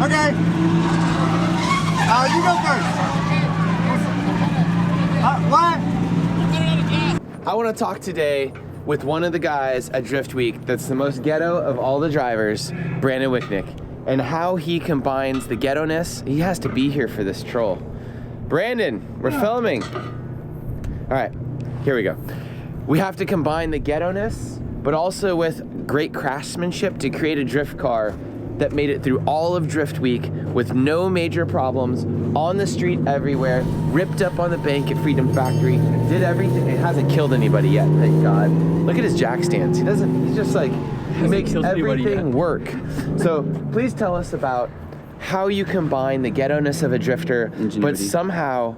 Okay. You go first. What? I want to talk today with one of the guys at Drift Week that's the most ghetto of all the drivers, Brandon Wicknick, and how he combines the ghetto-ness. He has to be here for this troll. Brandon, we're filming. All right, here we go. We have to combine the ghetto-ness, but also with great craftsmanship to create a drift car that made it through all of Drift Week with no major problems, on the street everywhere, ripped up on the bank at Freedom Factory, did everything. It hasn't killed anybody yet, thank God. Look at his jack stands. He's just like, he makes everything work. So please tell us about how you combine the ghetto-ness of a drifter, but somehow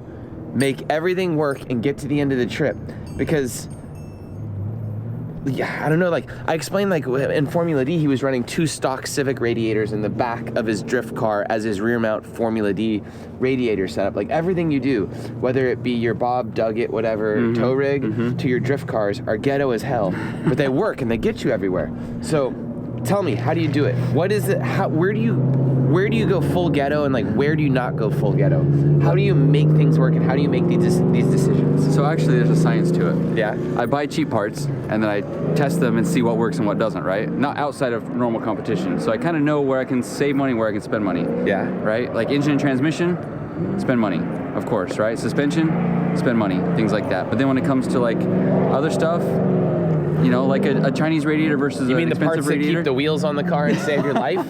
make everything work and get to the end of the trip. Because, yeah, I don't know, like, I explained, like, in Formula D, he was running 2 stock Civic radiators in the back of his drift car as his rear mount Formula D radiator setup. Like, everything you do, whether it be your Bob Duggett, whatever, tow rig, to your drift cars, are ghetto as hell. But they work and they get you everywhere. So, tell me, how do you do it? What is it? Where do you go full ghetto, and like where do you not go full ghetto? How do you make things work, and how do you make these decisions? So actually there's a science to it. Yeah. I buy cheap parts and then I test them and see what works and what doesn't, right? Not outside of normal competition. So I kind of know where I can save money, where I can spend money. Yeah. Right? Like engine and transmission, spend money, of course, right? Suspension, spend money, things like that. But then when it comes to like other stuff, you know, like a Chinese radiator versus an expensive radiator. You mean the parts that keep the wheels on the car and save your life?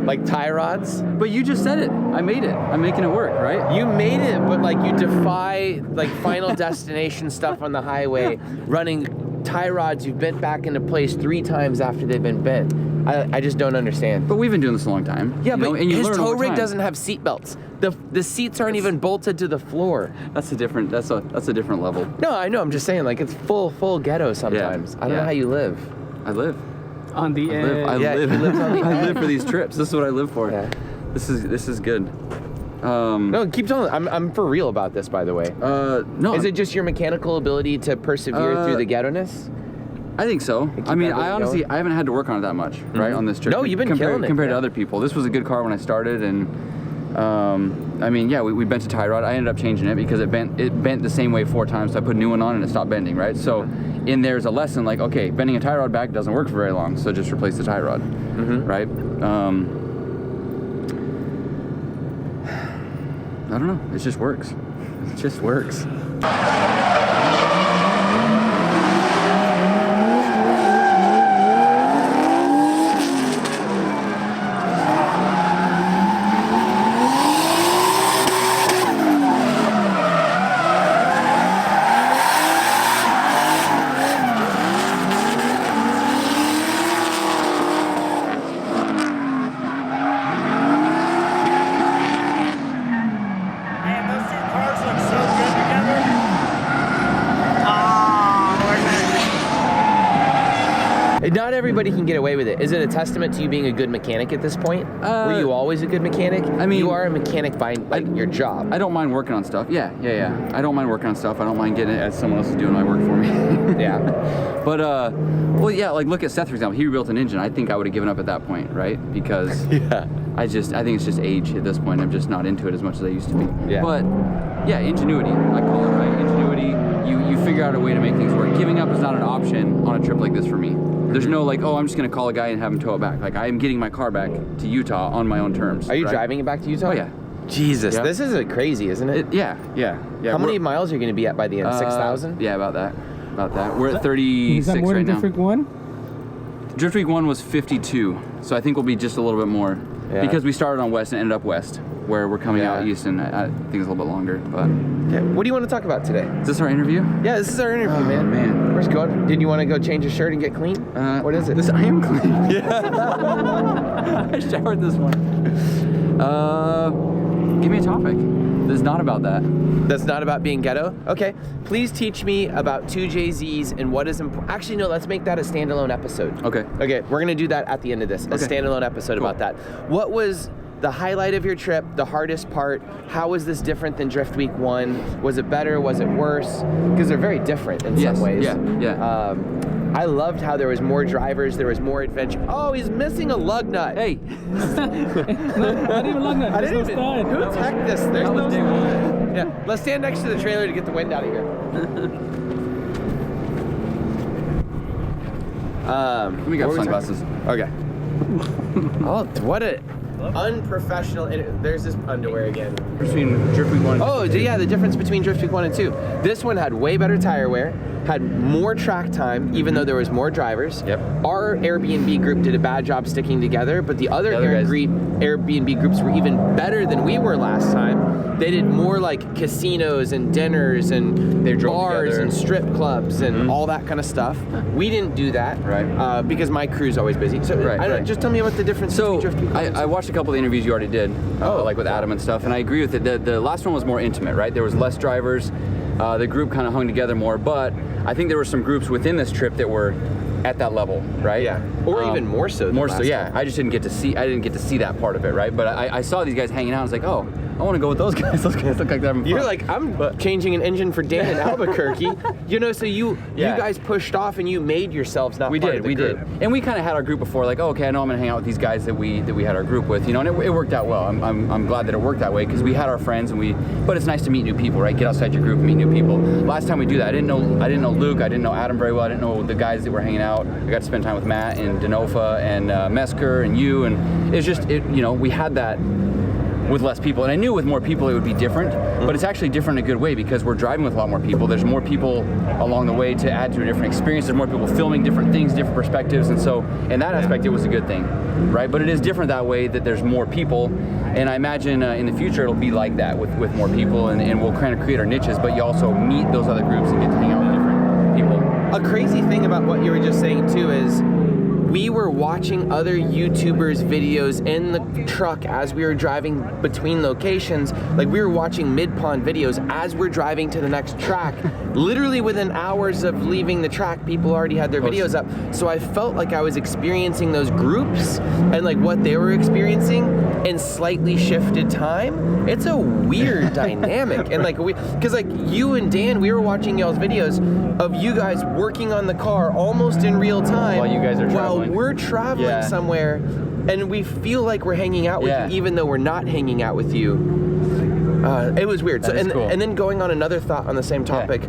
Like tie rods? But you just said it. I made it. I'm making it work, right? You made it, but like you defy like Final Destination stuff on the highway, running tie rods you've bent back into place 3 times after they've been bent. I just don't understand. But we've been doing this a long time. Yeah, but and his tow rig doesn't have seat belts. The seats aren't even bolted to the floor. That's a different level. No, I know. I'm just saying, like, it's full ghetto sometimes. I don't know how you live. I live on the edge. I live. He lives on the I edge. live for these trips. This is what I live for. Yeah. This is good. No, keep telling. I'm for real about this, by the way. No. Is it just your mechanical ability to persevere through the ghetto-ness? I think so. I mean, I honestly, I haven't had to work on it that much, right, on this trip. No, you've been killing it. Compared to other people. This was a good car when I started, and I mean, yeah, we bent a tie rod. I ended up changing it because it bent the same way 4 times, so I put a new one on and it stopped bending, right? So in there's a lesson like, okay, bending a tie rod back doesn't work for very long, so just replace the tie rod, right? I don't know. It just works. It just works. Not everybody can get away with it. Is it a testament to you being a good mechanic at this point? Were you always a good mechanic? I mean, you are a mechanic by like your job. I don't mind working on stuff. Yeah. I don't mind working on stuff. I don't mind getting it as someone else is doing my work for me. Yeah. But well, yeah. Like look at Seth for example. He rebuilt an engine. I think I would have given up at that point, right? Because I think it's just age at this point. I'm just not into it as much as I used to be. Yeah. But yeah, ingenuity. I call it, right? Ingenuity. You figure out a way to make things work. Giving up is not an option on a trip like this for me. There's no like, oh, I'm just gonna call a guy and have him tow it back. Like I am getting my car back to Utah on my own terms. Are you driving it back to Utah? Oh yeah. Jesus, this is crazy, isn't it? Yeah. How many miles are you gonna be at by the end? 6,000? Yeah, about that. We're at 36 is that more right than now. Drift Week 1? Drift Week 1 was 52, so I think we'll be just a little bit more. Yeah. Because we started on west and ended up west, where we're coming out east, and I think it's a little bit longer. But What do you want to talk about today? Is this our interview? Yeah, this is our interview, man. Where's going? Did you want to go change your shirt and get clean? What is it? I am clean. Yeah. I showered this morning. Give me a topic. This is not about that. That's not about being ghetto? Okay. Please teach me about 2JZs and what is important. Actually, no, let's make that a standalone episode. Okay. Okay, we're going to do that at the end of this. A standalone episode about that. What was the highlight of your trip, the hardest part? How was this different than Drift Week 1? Was it better? Was it worse? Because they're very different in some ways. Yeah. I loved how there was more drivers, there was more adventure. Oh, he's missing a lug nut. Hey, Not even lug nut. I There's didn't no even. slide. Who heck this? There's that no. was day one. Yeah, let's stand next to the trailer to get the wind out of here. Let me grab what were we sunglasses. Okay. Oh, what a unprofessional. There's this underwear again. Between Driftwood 1 and Oh, yeah, the difference between Driftwood 1 and 2. This one had way better tire wear, had more track time, even though there was more drivers. Yep. Our Airbnb group did a bad job sticking together, but the other guys- Airbnb groups were even better than we were last time. They did more like casinos and dinners and They drove bars together. and strip clubs and all that kind of stuff. We didn't do that, Right. Because my crew's always busy. So Right, I don't, right. just tell me about the difference So between Driftwood 1 and 2. I watched a couple of the interviews you already did, like with Adam and stuff, and I agree with it. The last one was more intimate, right? There was less drivers. The group kind of hung together more, but I think there were some groups within this trip that were at that level, right? Yeah, or even more so than More so, last yeah. time. I just didn't get to see. I didn't get to see that part of it, right? But I saw these guys hanging out. I was like, oh, I want to go with those guys. Those guys look like they're having fun. You're like, I'm changing an engine for Dan in Albuquerque. You know, so you guys pushed off and you made yourselves not we part did, of the we group. did, and we kind of had our group before. Like, oh, okay, I know I'm gonna hang out with these guys that we had our group with, you know, and it worked out well. I'm glad that it worked that way because we had our friends and but it's nice to meet new people, right? Get outside your group, and meet new people. Last time we do that, I didn't know Luke, I didn't know Adam very well, I didn't know the guys that were hanging out. I got to spend time with Matt and Denofa and Mesker and you, and it's just we had that with less people, and I knew with more people it would be different, but it's actually different in a good way because we're driving with a lot more people. There's more people along the way to add to a different experience. There's more people filming different things, different perspectives, and so in that aspect it was a good thing, right? But it is different that way that there's more people, and I imagine in the future it'll be like that with more people, and we'll kind of create our niches, but you also meet those other groups and get to hang out with different people. A crazy thing about what you were just saying too is we were watching other YouTubers' videos in the truck as we were driving between locations. Like we were watching mid-pond videos as we're driving to the next track. Literally within hours of leaving the track, people already had their videos up. So I felt like I was experiencing those groups and like what they were experiencing in slightly shifted time. It's a weird dynamic. And like because like you and Dan, we were watching y'all's videos of you guys working on the car almost in real time. While you guys are While traveling. we're traveling somewhere, and we feel like we're hanging out with you, even though we're not hanging out with you. It was weird. That is cool. And then going on another thought on the same topic,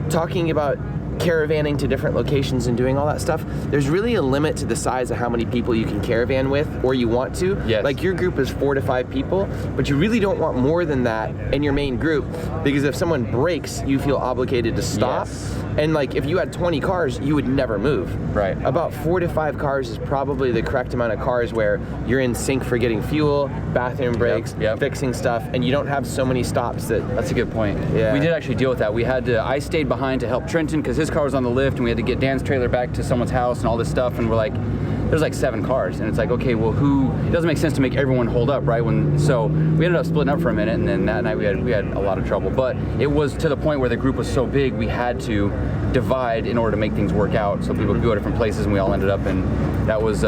talking about caravanning to different locations and doing all that stuff, there's really a limit to the size of how many people you can caravan with or you want to. Yes. Like your group is 4 to 5 people, but you really don't want more than that in your main group because if someone breaks, you feel obligated to stop. Yes. And like if you had 20 cars, you would never move. Right. About 4 to 5 cars is probably the correct amount of cars where you're in sync for getting fuel, bathroom breaks, Yep. fixing stuff, and you don't have so many stops that. That's a good point. Yeah. We did actually deal with that. I stayed behind to help Trenton because his car was on the lift and we had to get Dan's trailer back to someone's house and all this stuff, and we're like, there's like 7 cars, and it's like, okay, well, it doesn't make sense to make everyone hold up, right? So we ended up splitting up for a minute, and then that night we had a lot of trouble, but it was to the point where the group was so big we had to divide in order to make things work out so people could go different places, and we all ended up in, that was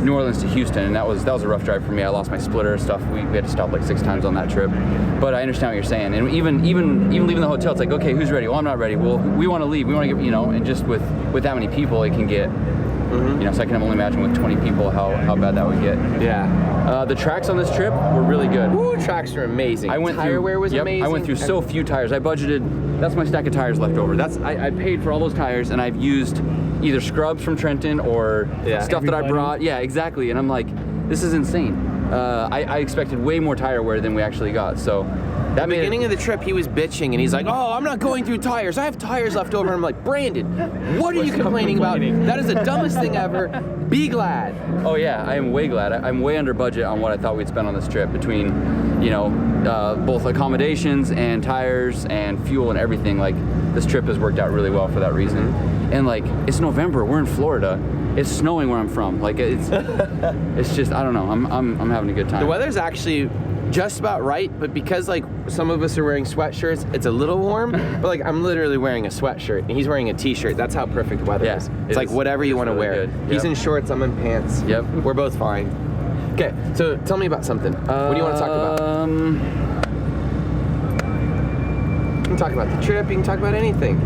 New Orleans to Houston, and that was a rough drive for me. I lost my splitter stuff. We had to stop like 6 times on that trip. But I understand what you're saying. And even leaving the hotel, it's like, okay, who's ready? Well, I'm not ready. Well, we want to leave. We want to get, and just with that many people, it can get, so I can only imagine with 20 people how bad that would get. Yeah. The tracks on this trip were really good. Woo, tracks are amazing. Tire wear was amazing. I went through so few tires. I budgeted, that's my stack of tires left over. I paid for all those tires, and I've used either scrubs from Trenton or stuff that I brought. Yeah, exactly. And I'm like, this is insane. I expected way more tire wear than we actually got. So that At the beginning of the trip, he was bitching, and he's like, oh, I'm not going through tires. I have tires left over. And I'm like, Brandon, what are you complaining about? That is the dumbest thing ever. Be glad. Oh yeah, I am way glad. I'm way under budget on what I thought we'd spend on this trip between, both accommodations and tires and fuel and everything. Like, this trip has worked out really well for that reason. And like, it's November, we're in Florida. It's snowing where I'm from. Like, it's just, I don't know. I'm having a good time. The weather's actually just about right, but because like some of us are wearing sweatshirts, it's a little warm, but like I'm literally wearing a sweatshirt and he's wearing a t-shirt. That's how perfect the weather is. It's like whatever you want to wear. Good. Yep. He's in shorts, I'm in pants. Yep. We're both fine. Okay, so tell me about something. What do you want to talk about? You can talk about the trip, you can talk about anything.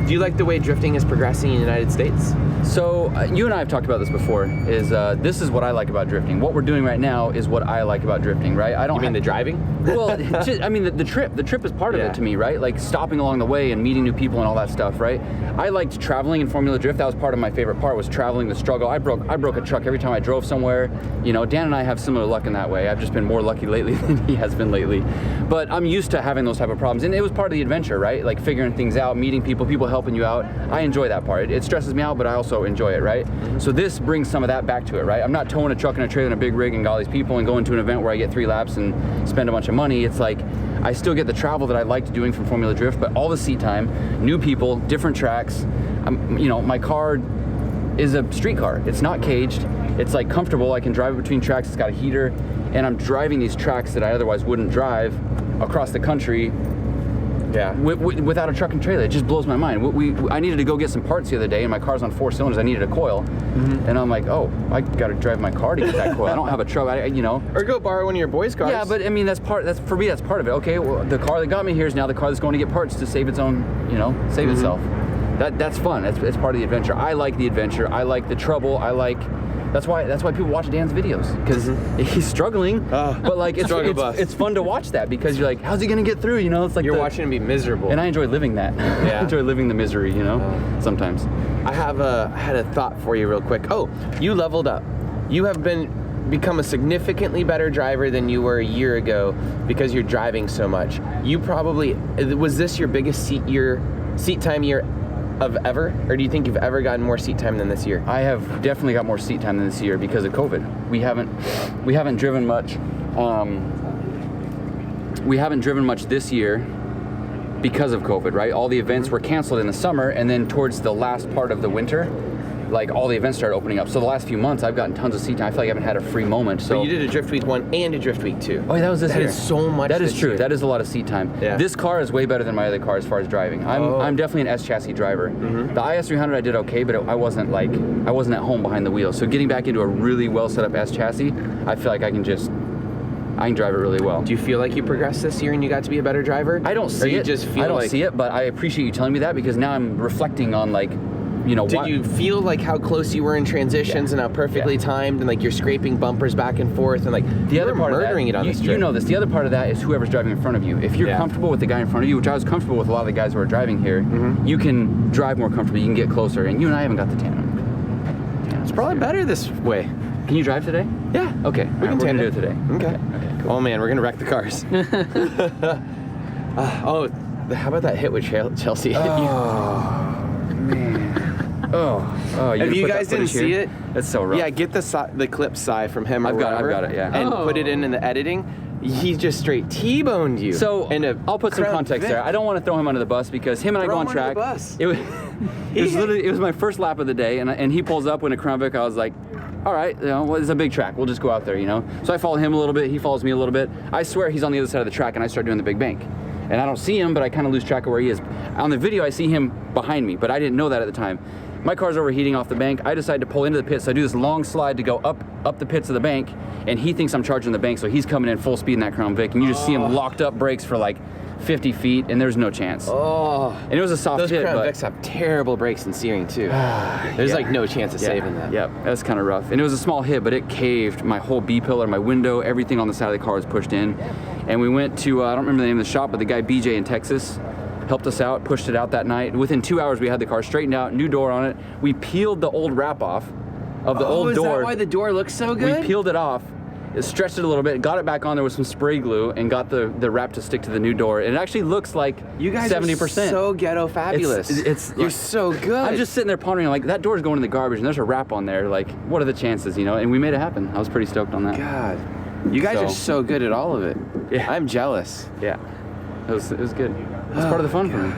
Do Do you like the way drifting is progressing in the United States? So you and I have talked about this before. This is what I like about drifting. What we're doing right now is what I like about drifting, right? I don't. You mean the driving? Well, I mean the trip. The trip is part of it to me, right? Like stopping along the way and meeting new people and all that stuff, right? I liked traveling in Formula Drift. That was part of my favorite part, was traveling, the struggle. I broke a truck every time I drove somewhere. You know, Dan and I have similar luck in that way. I've just been more lucky lately than he has been lately. But I'm used to having those type of problems, and it was part of the adventure, right? Like figuring things out, meeting people helping you out. I enjoy that part. It stresses me out, but I also enjoy it, right? So this brings some of that back to it, right? I'm not towing a truck and a trailer and a big rig and got all these people and going to an event where I get 3 laps and spend a bunch of money. It's like I still get the travel that I liked doing from Formula Drift, but all the seat time, new people, different tracks. You know, my car is a street car. It's not caged. It's like comfortable. I can drive between tracks. It's got a heater, and I'm driving these tracks that I otherwise wouldn't drive across the country. Yeah. Without a truck and trailer. It just blows my mind. I needed to go get some parts the other day, and my car's on 4 cylinders. I needed a coil, and I'm like, oh, I got to drive my car to get that coil. I don't have a truck. You know. Or go borrow one of your boys' cars. Yeah, but I mean, for me, that's part of it. Okay, well, the car that got me here is now the car that's going to get parts to save its own, you know, save itself. That's fun. It's part of the adventure. I like the adventure. I like the trouble. That's why people watch Dan's videos, because he's struggling, but like it's fun to watch that, because you're like, how's he gonna get through? You know, it's like you're watching him be miserable. And I enjoy living that. Yeah. I enjoy living the misery, you know, sometimes. I had a thought for you real quick. Oh, you leveled up. You have become a significantly better driver than you were a year ago because you're driving so much. Was this your biggest seat time year of ever, or do you think you've ever gotten more seat time than this year? I have definitely got more seat time than this year because of COVID. We haven't driven much. We haven't driven much this year because of COVID, right? All the events were canceled in the summer, and then towards the last part of the winter, like all the events started opening up. So the last few months, I've gotten tons of seat time. I feel like I haven't had a free moment. So but you did a Drift Week 1 and a Drift Week 2. Oh, that was this year. That is so much. That is true. Year. That is a lot of seat time. Yeah. This car is way better than my other car as far as driving. I'm definitely an S chassis driver. The IS300 I did okay, but I wasn't at home behind the wheel. So getting back into a really well set up S chassis, I feel like I can drive it really well. Do you feel like you progressed this year and you got to be a better driver? I don't see it. I don't see it, but I appreciate you telling me that, because now I'm reflecting on, like, you know, did you feel like how close you were in transitions and how perfectly timed, and like you're scraping bumpers back and forth, and like the other part murdering of that, it on this trip? You know this. The other part of that is whoever's driving in front of you. If you're comfortable with the guy in front of you, which I was comfortable with a lot of the guys who are driving here, you can drive more comfortably. You can get closer, and you and I haven't got the tandem. It's probably better this way. Can you drive today? Yeah. Okay. We're gonna do it today. Okay. Cool. Oh man, we're gonna wreck the cars. How about that hit with Chelsea? Man. If you guys didn't see it, it's so rough. Yeah, get the clip Cy from him. I've got it. Yeah. And put it in the editing. He just straight T-boned you. So I'll put some context there. I don't want to throw him under the bus, because him and I go on track. It was my first lap of the day, and he pulls up in a Crown Vic. I was like, all right, you know, well, it's a big track. We'll just go out there, you know. So I follow him a little bit. He follows me a little bit. I swear he's on the other side of the track, and I start doing the big bank. And I don't see him, but I kind of lose track of where he is. On the video, I see him behind me, but I didn't know that at the time. My car's overheating off the bank. I decide to pull into the pit, so I do this long slide to go up the pits of the bank, and he thinks I'm charging the bank, so he's coming in full speed in that Crown Vic, and you just see him locked up brakes for like 50 feet, and there's no chance. And it was a soft hit. Those Crown Vics have terrible brakes and steering too. There's like no chance of saving that. Yep, that's kind of rough. And it was a small hit, but it caved my whole B pillar, my window, everything on the side of the car was pushed in. And we went to, I don't remember the name of the shop, but the guy BJ in Texas helped us out, pushed it out that night. Within 2 hours, we had the car straightened out, new door on it. We peeled the old wrap off of the old door. Is that why the door looks so good? We peeled it off, stretched it a little bit, got it back on there with some spray glue, and got the wrap to stick to the new door. And it actually looks like 70%. You guys are so ghetto fabulous. You're so good. I'm just sitting there pondering, like, that door's going in the garbage, and there's a wrap on there. Like, what are the chances, you know? And we made it happen. I was pretty stoked on that. God, you guys are so good at all of it. Yeah. I'm jealous. Yeah, it was good. It's part of the fun for me.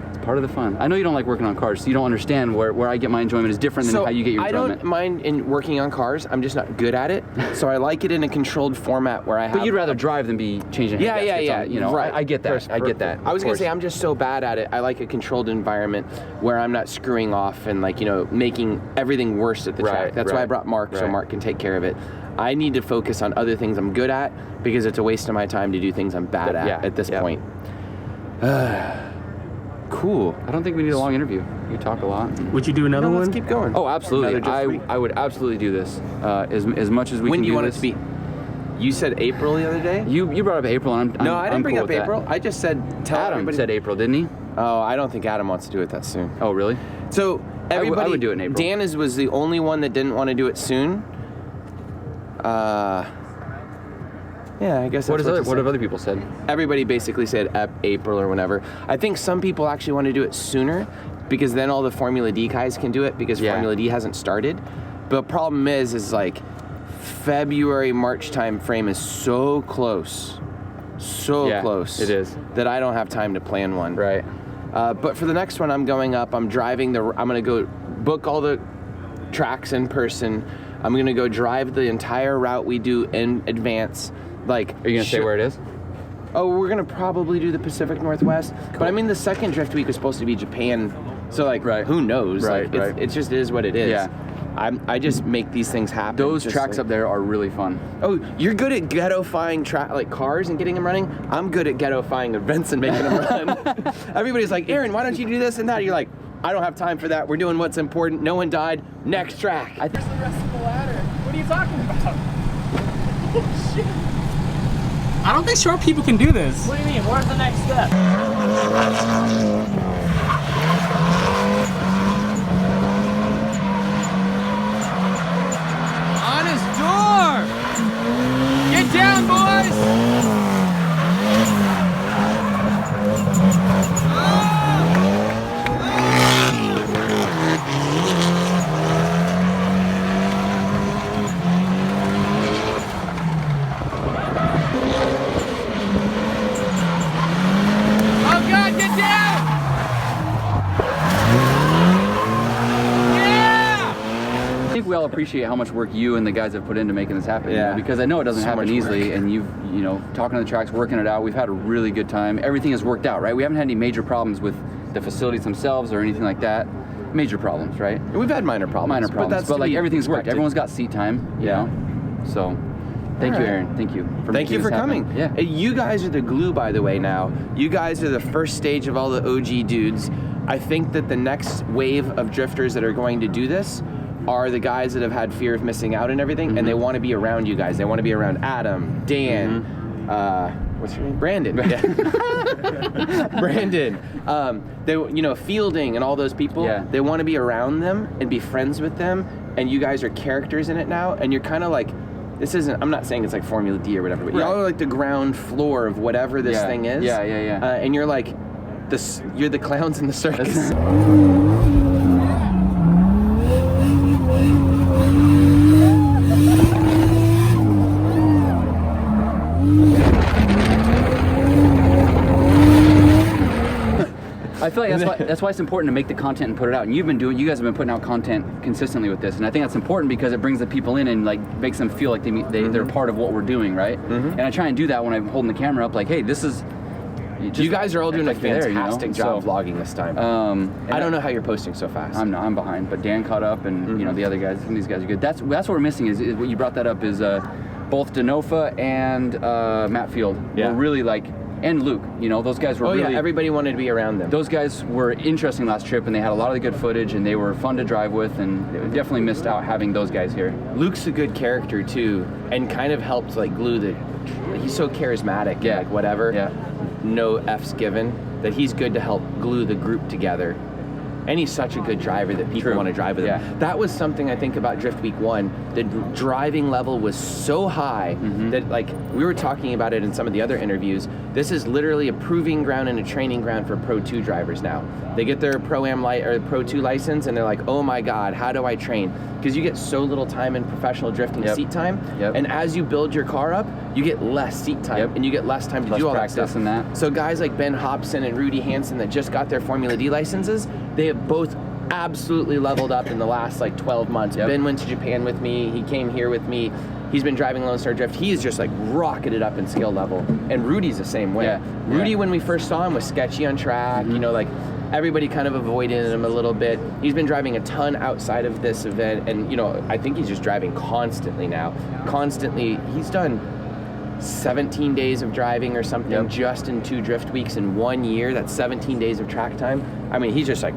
It's part of the fun. I know you don't like working on cars, so you don't understand where I get my enjoyment is different than how you get your enjoyment. I don't mind in working on cars. I'm just not good at it. So I like it in a controlled format where I have. But you'd rather drive than be changing. Yeah. You know, right. I get that. I get that. I was gonna say I'm just so bad at it. I like a controlled environment where I'm not screwing off and, like, you know, making everything worse at the track. That's why I brought Mark, so Mark can take care of it. I need to focus on other things I'm good at, because it's a waste of my time to do things I'm bad at this point. Cool. I don't think we need a long interview. You talk a lot. Would you do another No, one? let's keep going. Oh, absolutely. Another drift week? I would absolutely do this as much as we When can do you want this. it to be? You said April the other day? You brought up April, and I'm No, I didn't I'm bring cool up with that. April. I just said tell Adam everybody. said April, didn't he? Oh, I don't think Adam wants to do it that soon. Oh, really? So everybody, I would do it in April. Dan was the only one that didn't want to do it soon. Yeah, I guess that's What have other people said? Everybody basically said April or whenever. I think some people actually want to do it sooner because then all the Formula D guys can do it because Formula D hasn't started. But problem is like February, March time frame is so close. So close. It is. That I don't have time to plan one. Right. But for the next one, I'm going up. I'm going to go book all the tracks in person. I'm going to go drive the entire route we do in advance. Like, Are you going to say where it is? Oh, we're going to probably do the Pacific Northwest. Cool. But I mean, the second drift week was supposed to be Japan. So, like, who knows? Right, like, it just is what it is. Yeah. I just make these things happen. Those tracks up there are really fun. Oh, you're good at ghetto-fying like cars and getting them running. I'm good at ghetto-fying events and making them run. Everybody's like, Aaron, why don't you do this and that? You're like, I don't have time for that. We're doing what's important. No one died. Next track. Where's the rest of the ladder? What are you talking about? Oh, shit. I don't think short people can do this. What do you mean? Where's the next step? On his door! Get down, boys! Oh God, get down! Yeah! I think we all appreciate how much work you and the guys have put into making this happen. You know, because I know it doesn't So happen much easily, work. and you know, talking to the tracks, working it out. We've had a really good time. Everything has worked out, right? We haven't had any major problems with the facilities themselves or anything like that. Major problems, right? We've had minor problems. But like everything's worked. expected. Everyone's got seat time, you know. So, thank you, All right. Aaron. Thank you. Thank you making for this happen. coming. Yeah. You guys are the glue, by the way, now. You guys are the first stage of all the OG dudes. I think that the next wave of drifters that are going to do this are the guys that have had fear of missing out and everything, and they want to be around you guys. They want to be around Adam, Dan, what's your name? Brandon. Yeah. Brandon. They, you know, Fielding and all those people. Yeah. They want to be around them and be friends with them, and you guys are characters in it now, and you're kind of like, this isn't, I'm not saying it's like Formula D or whatever, but y'all are like the ground floor of whatever this thing is. Yeah. And you're like, you're the clowns in the circus. I feel like that's why it's important to make the content and put it out. And you guys have been putting out content consistently with this, and I think that's important because it brings the people in and like makes them feel like they're part of what we're doing, right? And I try and do that when I'm holding the camera up, like, hey, this is. You guys are all doing a like there, fantastic job vlogging this time. I don't know how you're posting so fast. I'm behind, but Dan caught up, and you know the other guys. Some of these guys are good. That's what we're missing. Is what you brought that up is both Denofa and Matt Field. Yeah. Were really like. And Luke, you know, those guys were really... yeah, everybody wanted to be around them. Those guys were interesting last trip, and they had a lot of the good footage, and they were fun to drive with, and definitely missed out having those guys here. Luke's a good character, too, and kind of helped, like, glue the... He's so charismatic, Yeah. like, whatever. Yeah. No F's given, that he's good to help glue the group together. And he's such a good driver that people want to drive with him. Yeah. That was something I think about Drift Week 1. The driving level was so high that, like, we were talking about it in some of the other interviews. This is literally a proving ground and a training ground for Pro 2 drivers now. They get their Pro-Am or Pro 2 license and they're like, oh my God, how do I train? Because you get so little time in professional drifting seat time. And as you build your car up, you get less seat time and you get less time to do all that stuff. And that. So guys like Ben Hobson and Rudy Hansen that just got their Formula D licenses, they have both absolutely leveled up in the last like 12 months. Ben went to Japan with me, he came here with me. He's been driving Lone Star Drift. He's just like rocketed up in skill level. And Rudy's the same way. Rudy, when we first saw him, was sketchy on track. You know, like everybody kind of avoided him a little bit. He's been driving a ton outside of this event. And, you know, I think he's just driving constantly now. Constantly. He's done 17 days of driving or something just in 2 drift weeks in 1 year. That's 17 days of track time. I mean, he's just like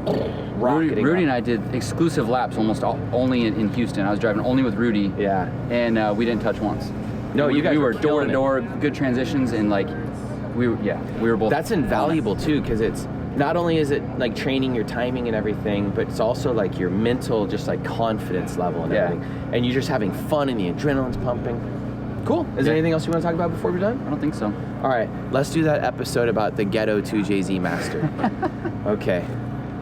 rocketing. Rudy and I did exclusive laps almost only in Houston. I was driving only with Rudy. Yeah. And we didn't touch once. No, you guys we were door killing to it. door, good transitions, and like we were both. That's invaluable too, because it's not only is it like training your timing and everything, but it's also like your mental, just like confidence level and everything. And you're just having fun and the adrenaline's pumping. Cool. Is there anything else you want to talk about before we're done? I don't think so. All right, let's do that episode about the Ghetto 2JZ Master. Okay.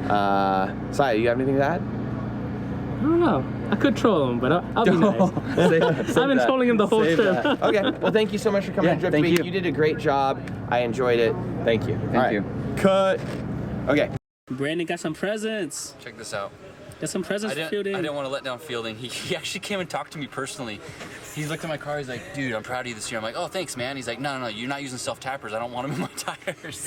Sai, you have anything to add? I don't know. I could troll him, but I'll be nice. I've been trolling him the whole trip. Okay. Well, thank you so much for coming to Drift thank Week. you. You did a great job. I enjoyed it. Thank you. Thank you. Cut. Okay. Brandon got some presents. Check this out. Got some presents for Fielding. I didn't want to let down Fielding. He actually came and talked to me personally. He looked at my car. He's like, dude, I'm proud of you this year. I'm like, oh, thanks, man. He's like, no, you're not using self-tappers. I don't want them in my tires.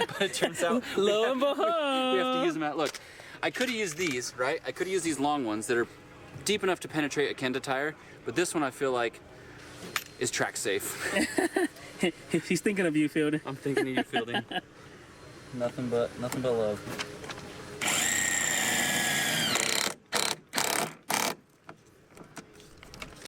But it turns out Lo and behold. we have to use them out. Look, I could have used these, right? I could have used these long ones that are deep enough to penetrate a Kenda tire. But this one I feel like is track safe. He's thinking of you, Fielding. I'm thinking of you, Fielding. Nothing but love.